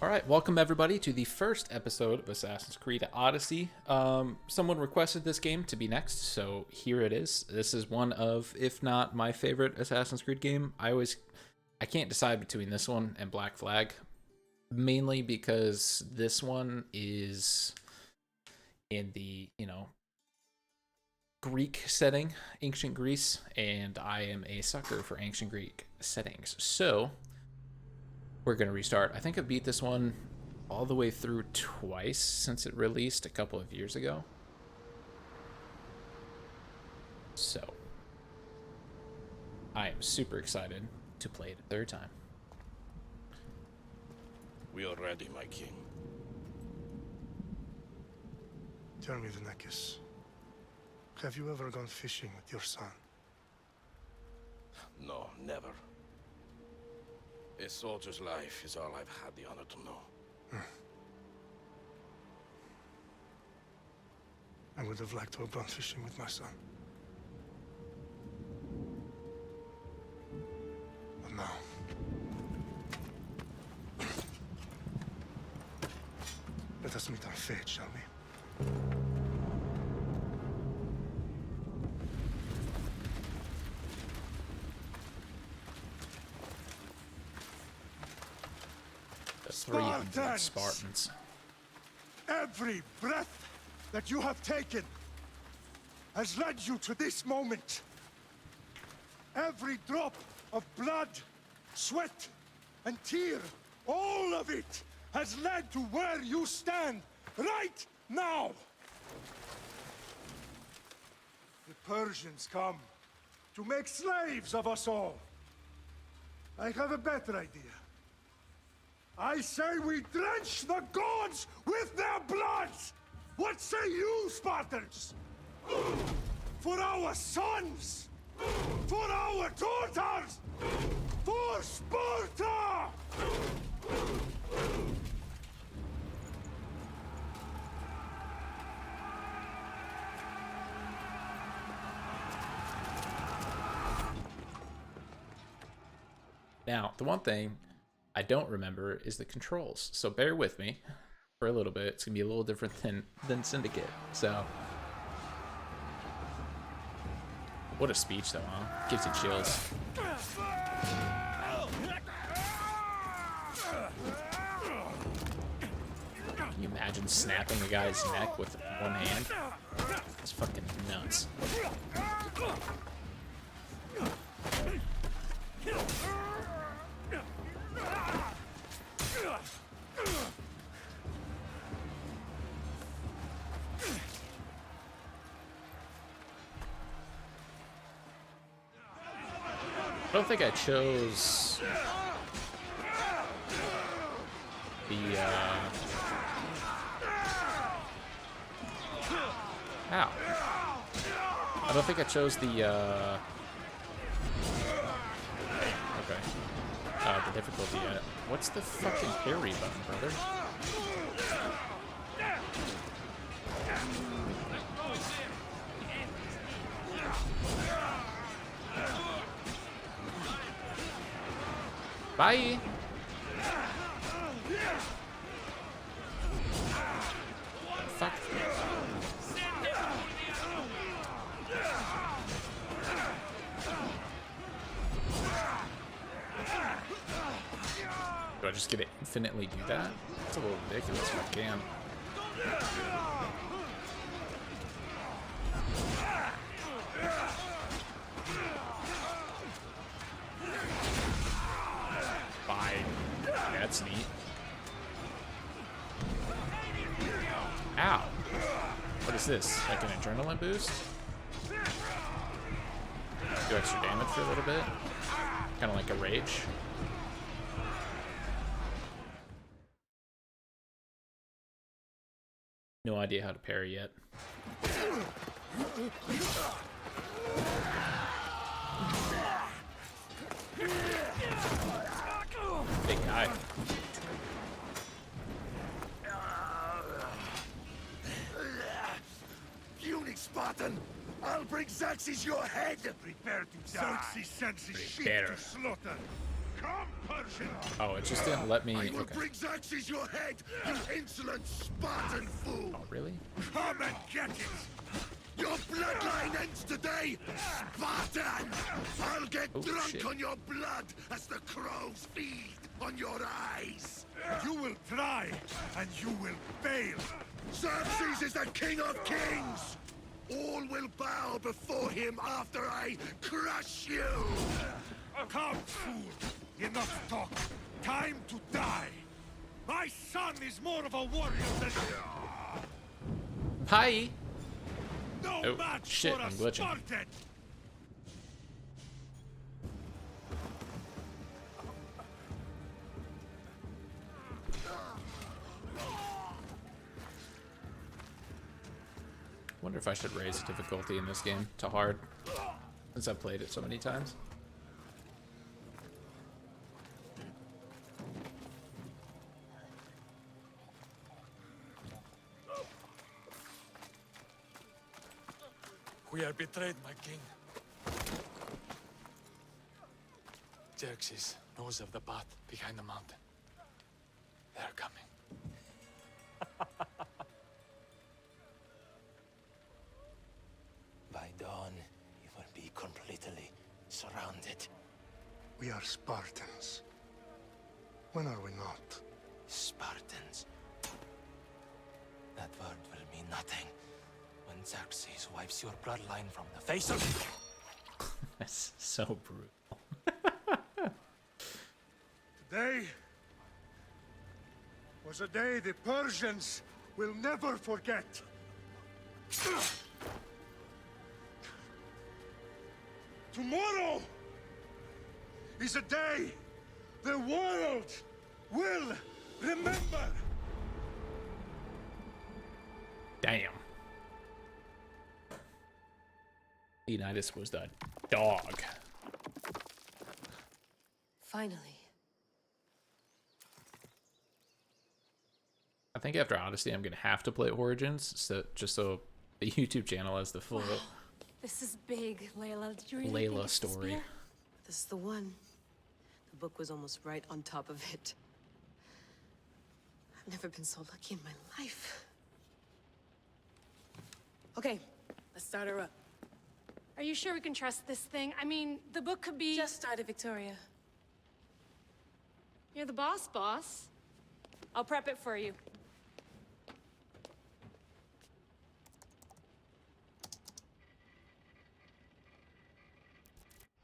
Alright, welcome everybody to the first episode of Assassin's Creed Odyssey. Someone requested this game to be next, so here it is. This is one of, if not my favorite Assassin's Creed game. I can't decide between this one and Black Flag, mainly because this one is in the, Greek setting, ancient Greece, and I am a sucker for ancient Greek settings. So, we're going to restart. I think I beat this one all the way through twice since it released a couple of years ago. So, I am super excited to play it a third time. We are ready, my king. Tell me, Vinicius, have you ever gone fishing with your son? No, never. A soldier's life is all I've had the honor to know. I would have liked to have gone fishing with my son. But now... Let us meet our fate, shall we? The 300 Spartans! Spartans. Every breath that you have taken has led you to this moment. Every drop of blood, sweat, and tear, all of it has led to where you stand right now. The Persians come to make slaves of us all. I have a better idea. I say we drench the gods with their bloods! What say you, Spartans? For our sons! For our daughters! For Sparta! Now, the one thing I don't remember is the controls, so bear with me for a little bit. It's gonna be a little different than Syndicate. So, what a speech though, huh? Gives you chills. Can you imagine snapping a guy's neck with one hand? It's fucking nuts. I don't think I chose the, Ow. I don't think I chose the, okay. The difficulty yet. What's the fucking parry button, brother? Bye! Fuck. Do I just get to infinitely do that? That's a little ridiculous if I can. Bye. That's neat. Ow. What is this? Like an adrenaline boost? Do extra damage for a little bit? Kind of like a rage. No idea how to parry yet. Big guy. Puny Spartan! I'll bring Xerxes your head! Prepare to die! Xerxes sends his sheep Prepare. to slaughter. Come, Persian! Oh, it just didn't let me. I will Okay. bring Xerxes your head, you insolent Spartan fool! Oh, really? Come and get it! Your bloodline ends today, Spartan! I'll get Oh, drunk shit. on your blood as the crows feed on your eyes! You will try, and you will fail. Xerxes is the king of kings! All will bow before him after I crush you! Come, fool! Enough talk. Time to die. My son is more of a warrior than Hi. no Oh, match shit, for a I'm glitching. Spartan. Wonder if I should raise the difficulty in this game to hard, since I've played it so many times. We are betrayed, my king. Xerxes knows of the path behind the mountain. They're coming. By dawn, you will be completely surrounded. We are Spartans. When are we not? Spartans. That word will mean nothing when Xerxes wipes your bloodline from the face of... That's so brutal. Today was a day the Persians will never forget. Tomorrow is a day the world will remember. Damn. Leonidas was the dog. Finally. I think after Odyssey, I'm gonna have to play Origins, so just so the YouTube channel has the full This is big, Layla. Did you really think Layla it's story. Spear? This is the one. The book was almost right on top of it. I've never been so lucky in my life. Okay, let's start her up. Are you sure we can trust this thing? I mean, the book could be... Just started, Victoria. You're the boss. I'll prep it for you.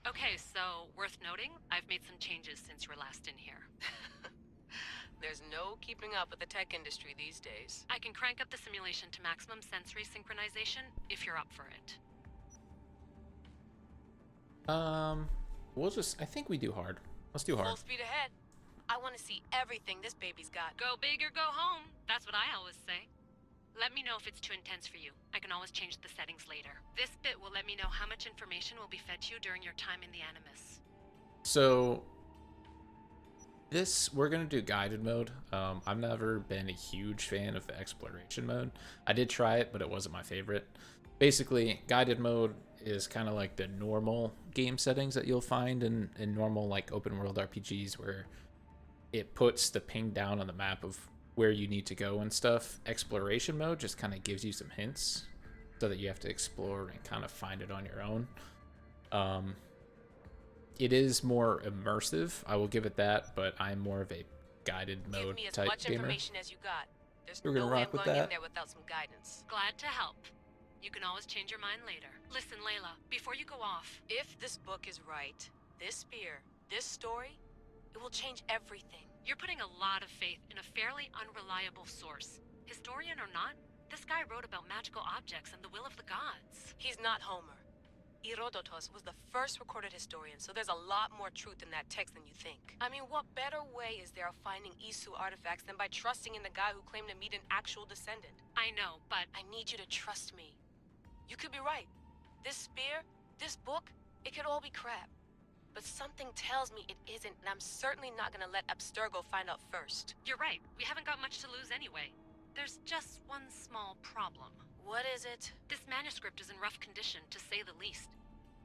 Okay, so worth noting, I've made some changes since you were last in here. There's no keeping up with the tech industry these days. I can crank up the simulation to maximum sensory synchronization if you're up for it. I think we do hard. Let's do hard. Full speed ahead. I want to see everything this baby's got. Go big or go home. That's what I always say. Let me know if it's too intense for you. I can always change the settings later. This bit will let me know how much information will be fed to you during your time in the Animus. So we're gonna do guided mode. I've never been a huge fan of the exploration mode. I did try it, but it wasn't my favorite. Basically, guided mode is kind of like the normal game settings that you'll find in normal like open world RPGs, where it puts the ping down on the map of where you need to go and stuff. Exploration mode just kind of gives you some hints so that you have to explore and kind of find it on your own. It is more immersive, I will give it that, but I'm more of a guided Give mode me as type much gamer. information as you got. There's We're no gonna way rock I'm with going that. in there without some guidance. Glad to help. You can always change your mind later. Listen, Layla, before you go off, If this book is right, this spear, this story, it will change everything. you're putting a lot of faith in a fairly unreliable source. Historian or not, this guy wrote about magical objects and the will of the gods. He's not Homer. Herodotus was the first recorded historian, so there's a lot more truth in that text than you think. I mean, what better way is there of finding Isu artifacts than by trusting in the guy who claimed to meet an actual descendant? I know, but I need you to trust me. You could be right. This spear, this book, it could all be crap. But something tells me it isn't, and I'm certainly not gonna let Abstergo find out first. you're right. We haven't got much to lose anyway. There's just one small problem. What is it? This manuscript is in rough condition, to say the least.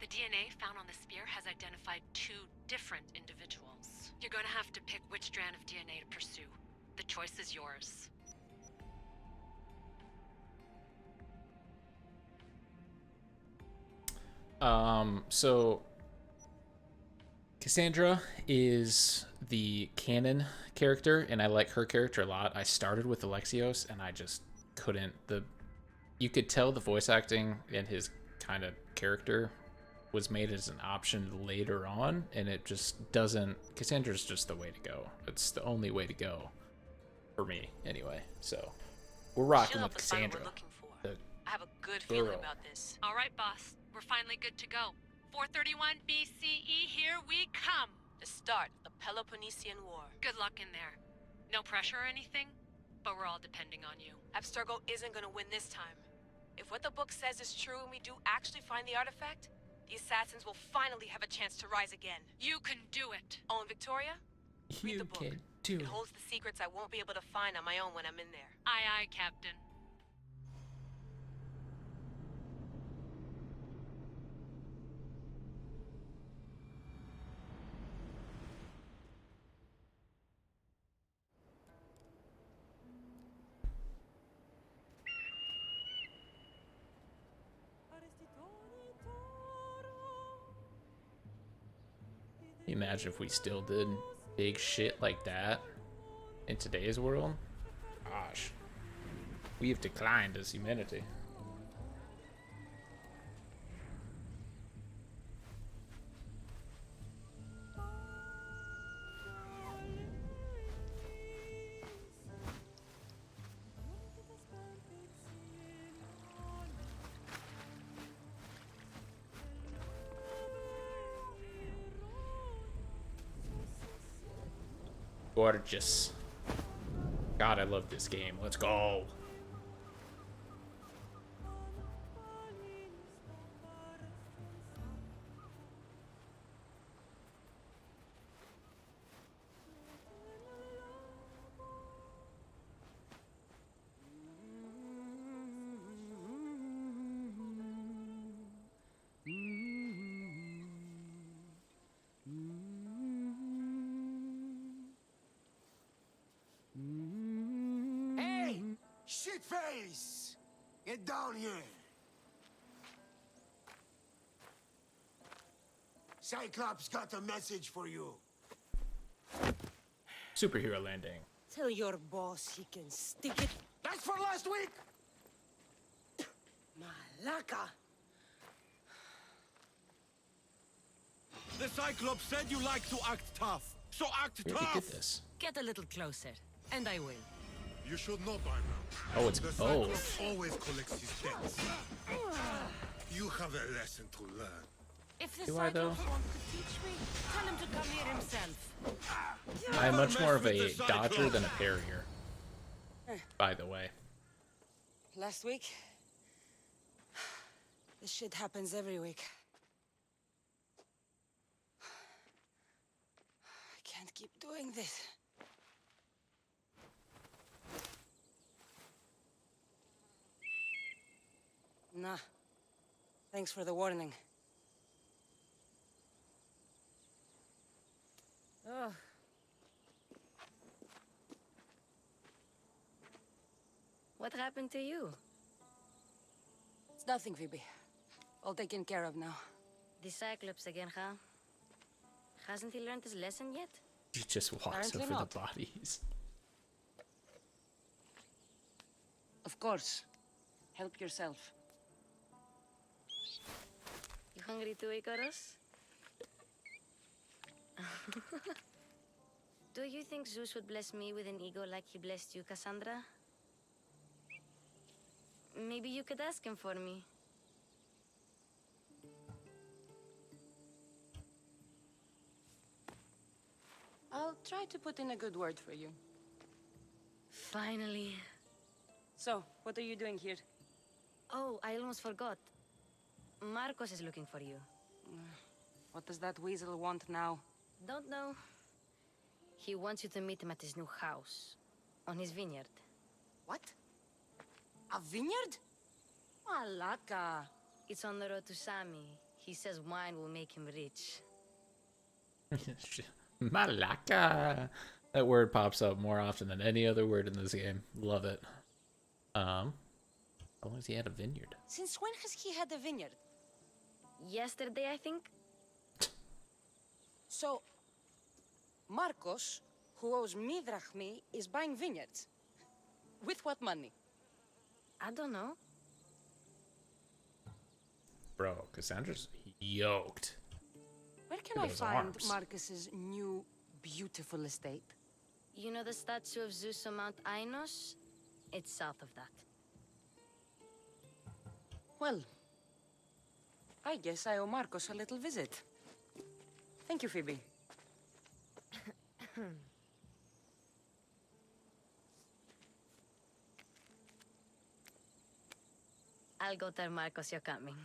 The DNA found on the spear has identified 2 different individuals. You're gonna have to pick which strand of DNA to pursue. The choice is yours. So Cassandra is the canon character, and I like her character a lot. I started with Alexios, and I just couldn't. You could tell the voice acting and his kind of character was made as an option later on, and it just doesn't. Cassandra's just the way to go. It's the only way to go for me, anyway. So we're rocking with Cassandra. I have a good girl. feeling about this. All right, boss. We're finally good to go. 431 BCE, here we come. The start of the Peloponnesian War. Good luck in there. No pressure or anything, but we're all depending on you. Abstergo isn't gonna win this time. If what the book says is true and we do actually find the artifact, the assassins will finally have a chance to rise again. You can do it. Oh, and Victoria? Read the book. Can do It holds the secrets I won't be able to find on my own when I'm in there. Aye, aye, Captain. Imagine if we still did big shit like that in today's world. Gosh, we have declined as humanity. Gorgeous. God, I love this game. Let's go. Shitface! Get down here! Cyclops got a message for you. Superhero landing. Tell your boss he can stick it. That's for last week! Malaka! The Cyclops said you like to act tough, so act Where'd he tough! get this? Get a little closer, and I will. You should know by now. Oh, it's The both. Cyclops always collects his debts. You have a lesson to learn. If the Do I, though? Cyclops wants to teach me, tell him to come here himself. I'm much more of mess a with the dodger Cyclops. than a parrier. By the way. Last week? This shit happens every week. I can't keep doing this. Nah. Thanks for the warning. Oh. What happened to you? It's nothing, Phoebe. All taken care of now. The Cyclops again, huh? Hasn't he learned his lesson yet? He just walks Apparently over not. the bodies. Of course. Help yourself. You hungry too, Icarus? Do you think Zeus would bless me with an ego like he blessed you, Cassandra? Maybe you could ask him for me. I'll try to put in a good word for you. Finally. So, what are you doing here? Oh, I almost forgot. Marcos is looking for you. What does that weasel want now? Don't know. He wants you to meet him at his new house. On his vineyard. What? A vineyard? Malaka. It's on the road to Sami. He says wine will make him rich. Malaka. That word pops up more often than any other word in this game. Love it. How long has he had a vineyard? Since when has he had a vineyard? Yesterday, I think. So, Marcos, who owes me drachmi, is buying vineyards. With what money? I don't know. Bro, Cassandra's yoked. Where can I find Marcus's new, beautiful estate? You know the statue of Zeus on Mount Ainos? It's south of that. Well, I guess I owe Marcos a little visit. Thank you, Phoebe. I'll go tell Marcos you're coming.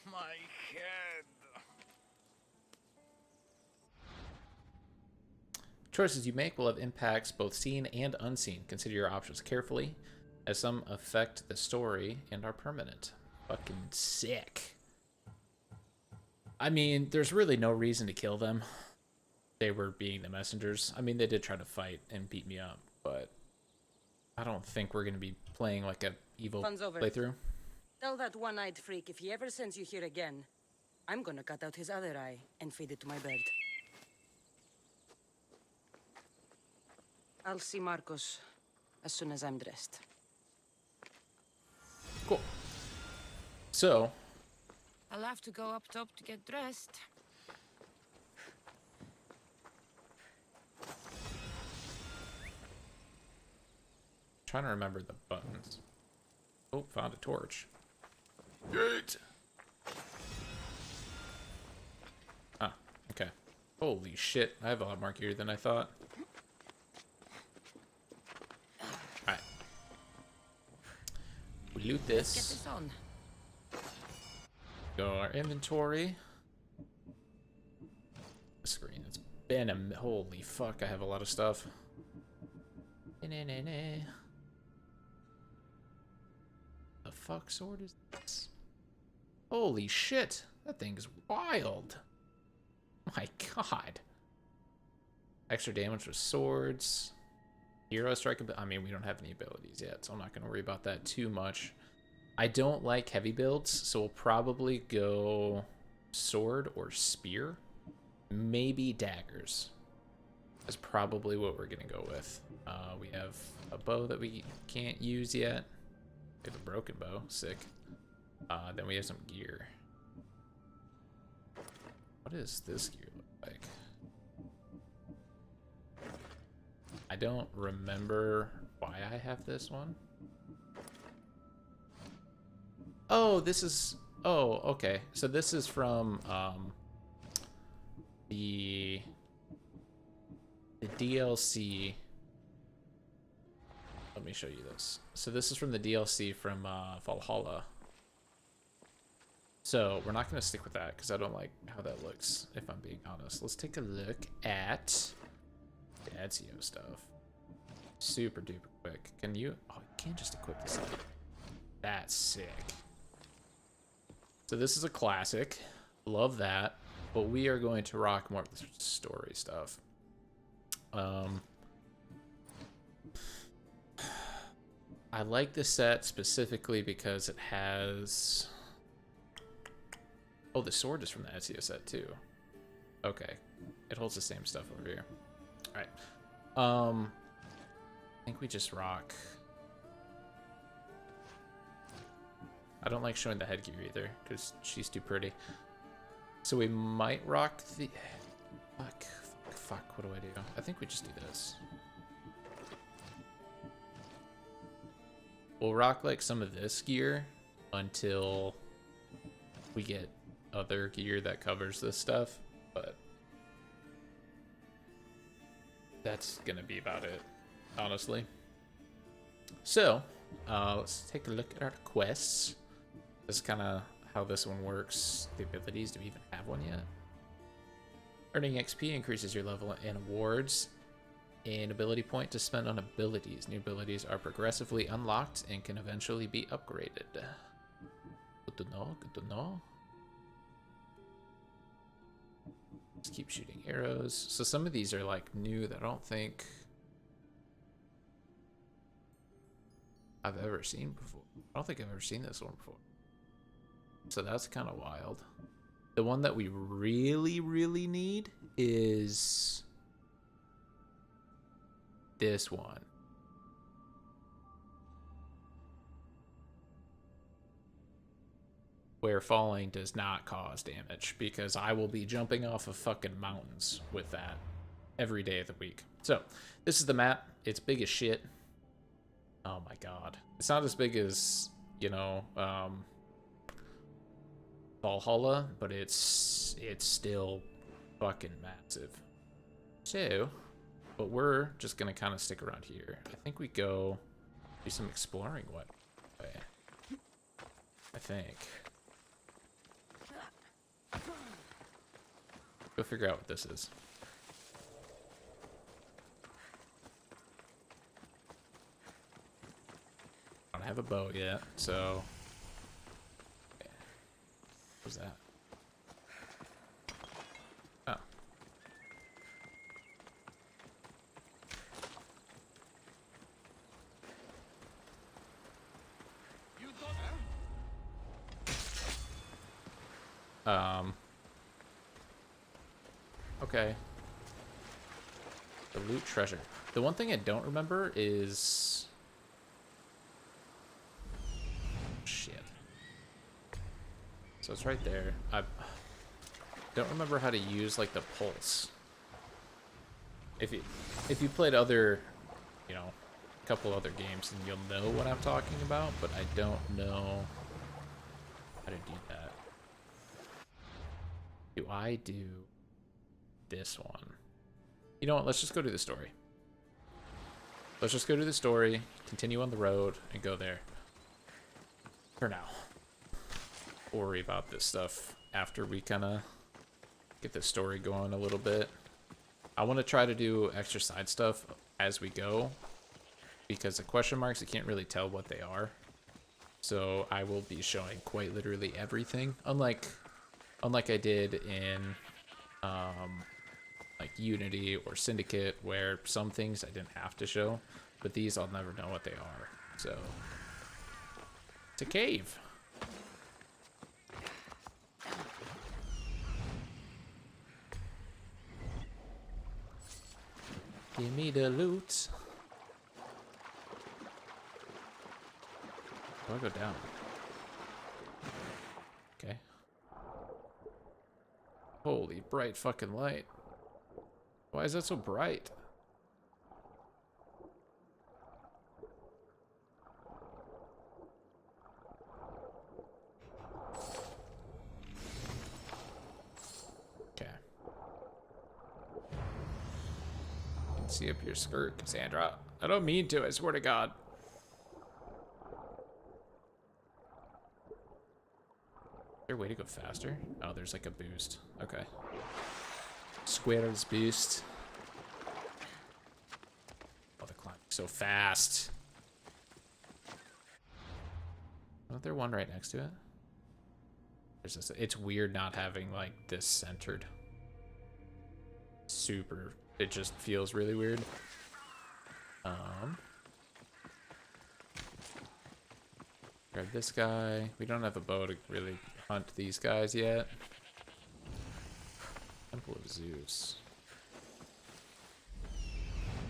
My head. Choices you make will have impacts both seen and unseen. Consider your options carefully, as some affect the story and are permanent. Fucking sick. I mean, there's really no reason to kill them. They were being the messengers. I mean, they did try to fight and beat me up, but I don't think we're going to be playing like a evil playthrough. Tell that one-eyed freak if he ever sends you here again, I'm gonna cut out his other eye and feed it to my bird. I'll see Marcos as soon as I'm dressed. Cool. So, I'll have to go up top to get dressed. trying to remember the buttons. Oh, found a torch. Gate. Ah, okay. Holy shit, I have a lot more gear than I thought. Alright. We loot this. Let's get this on. Go our inventory. The screen. It's been a holy fuck. I have a lot of stuff. The fuck sword is this? Holy shit! That thing's wild. My god. Extra damage with swords. Hero strike. I mean, we don't have any abilities yet, so I'm not gonna worry about that too much. I don't like heavy builds, so we'll probably go sword or spear. Maybe daggers. That's probably what we're gonna go with. We have a bow that we can't use yet. We have a broken bow, sick. Then we have some gear. What does this gear look like? I don't remember why I have this one. Oh, this is... Oh, okay. So this is from the DLC. Let me show you this. So this is from the DLC from Valhalla. So we're not going to stick with that because I don't like how that looks, if I'm being honest. Let's take a look at the Ezio stuff. Super duper quick. Can you... Oh, you can't just equip this up. That's sick. So this is a classic. Love that. But we are going to rock more of the story stuff. I like the set specifically because it has... Oh, the sword is from the Ezio set too. Okay. It holds the same stuff over here. Alright. I think we just rock. I don't like showing the headgear either, because she's too pretty. So we might rock the... Fuck, what do I do? I think we just do this. We'll rock like some of this gear until we get other gear that covers this stuff, but that's gonna be about it, honestly. So, let's take a look at our quests. This is kind of how this one works. The abilities, do we even have one yet? Earning XP increases your level in awards. An ability point to spend on abilities. New abilities are progressively unlocked and can eventually be upgraded. Good to know, good to know. Just keep shooting arrows. So some of these are like new that I don't think I've ever seen before. I don't think I've ever seen this one before. So that's kind of wild. The one that we really, really need is this one. Where falling does not cause damage, because I will be jumping off of fucking mountains with that every day of the week. So, this is the map. It's big as shit. Oh my god. It's not as big as, you know, Valhalla, but it's still fucking massive. So, but we're just gonna kind of stick around here. I think we go do some exploring. What way? I think. Go figure out what this is. I don't have a bow yet, so. What was that? Oh. Okay. The loot treasure. The one thing I don't remember is... Shit. So it's right there. I don't remember how to use like the pulse. If you played other, you know, a couple other games, then you'll know what I'm talking about, but I don't know how to do that. Do I do this one? You know what? Let's just go to the story. Let's just go to the story, continue on the road, and go there. For now. We'll worry about this stuff after we kind of get the story going a little bit. I want to try to do extra side stuff as we go, because the question marks, you can't really tell what they are. So I will be showing quite literally everything, unlike I did in like Unity or Syndicate, where some things I didn't have to show, but these I'll never know what they are. So it's a cave. Give me the loot. Do I go down? Okay. Holy bright fucking light. Why is that so bright? Okay. You can see up your skirt, Cassandra. I don't mean to, I swear to God. Is there a way to go faster? Oh, there's like a boost. Okay. Squares boost. Oh, the climb so fast. Wasn't there one right next to it? There's this. It's weird not having like this centered. Super. It just feels really weird. Grab this guy. We don't have a bow to really hunt these guys yet. Temple of Zeus.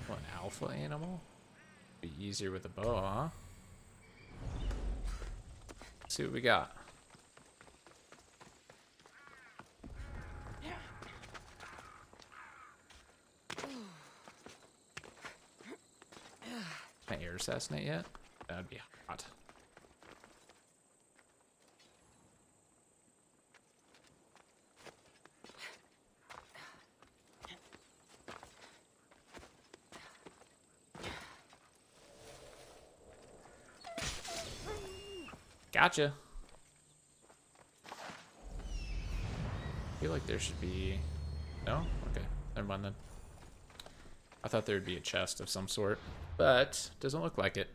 Oh, an alpha animal? Be easier with a bow, huh? Let's see what we got. Can I air assassinate yet? That'd be hot. Gotcha. I feel like there should be... No? Okay. Never mind then. I thought there'd be a chest of some sort, but doesn't look like it.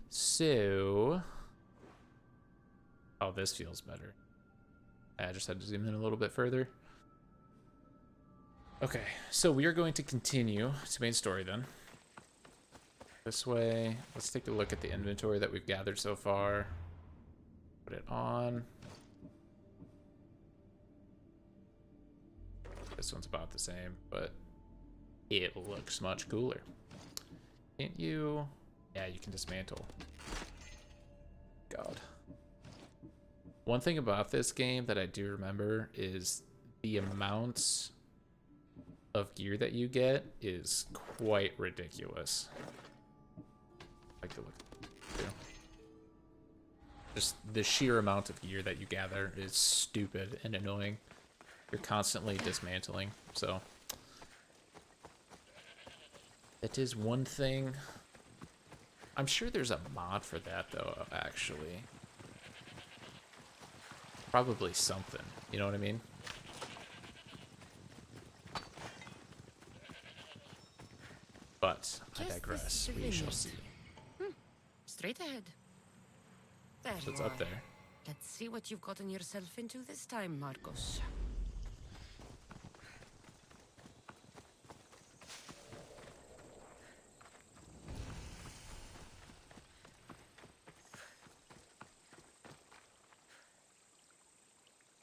So, oh, this feels better. I just had to zoom in a little bit further. Okay, so we are going to continue to main story then. This way, let's take a look at the inventory that we've gathered so far. Put it on. This one's about the same, but it looks much cooler. Can't you? Yeah, you can dismantle. God. One thing about this game that I do remember is the amounts of gear that you get is quite ridiculous. I like to look too. Just the sheer amount of gear that you gather is stupid and annoying. You're constantly dismantling, so that is one thing. I'm sure there's a mod for that though, actually. Probably something, you know what I mean? But I digress. We shall see. Straight ahead. There So it's you up are. there. Let's see what you've gotten yourself into this time, Marcos.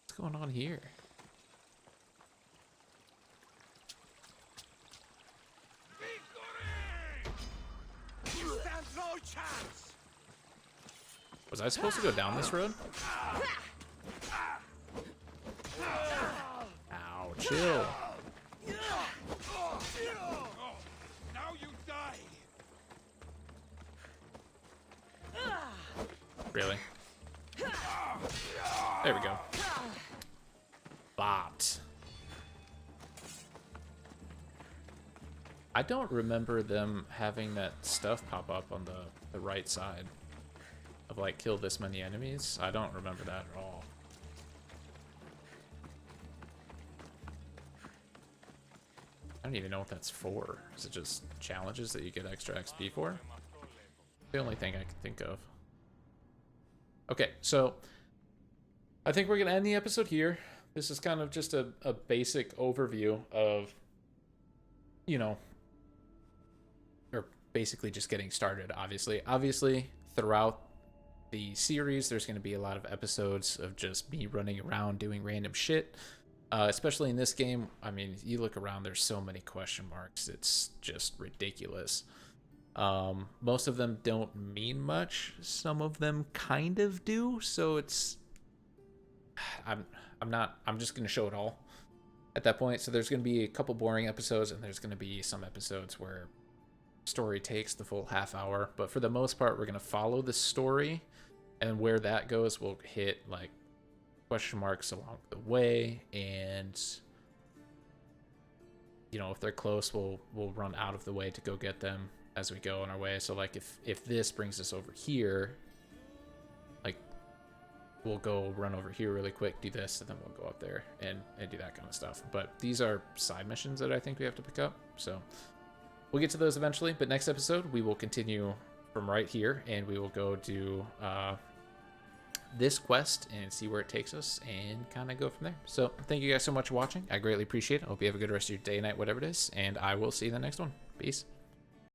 What's going on here? You stand no chance! Was I supposed to go down this road? Ow, chill. Now you die! Really? There we go. Bot. I don't remember them having that stuff pop up on the right side of like kill this many enemies. I don't remember that at all. I don't even know what that's for. Is it just challenges that you get extra XP for? The only thing I can think of. Okay, so I think we're gonna end the episode here. This is kind of just a basic overview of, you know, or basically just getting started, obviously throughout the series there's going to be a lot of episodes of just me running around doing random shit, especially in this game. I mean, you look around, there's so many question marks, it's just ridiculous. Most of them don't mean much, some of them kind of do, so it's I'm just going to show it all at that point. So there's going to be a couple boring episodes, and there's going to be some episodes where story takes the full half hour, but for the most part we're going to follow the story, and where that goes we'll hit like question marks along the way, and you know, if they're close we'll run out of the way to go get them as we go on our way. So like if this brings us over here, like we'll go run over here really quick, do this, and then we'll go up there and do that kind of stuff. But these are side missions that I think we have to pick up, so we'll get to those eventually. But next episode we will continue from right here, and we will go do this quest and see where it takes us and kind of go from there. So thank you guys so much for watching. I greatly appreciate it. I hope you have a good rest of your day, night, whatever it is, and I will see you in the next one. Peace.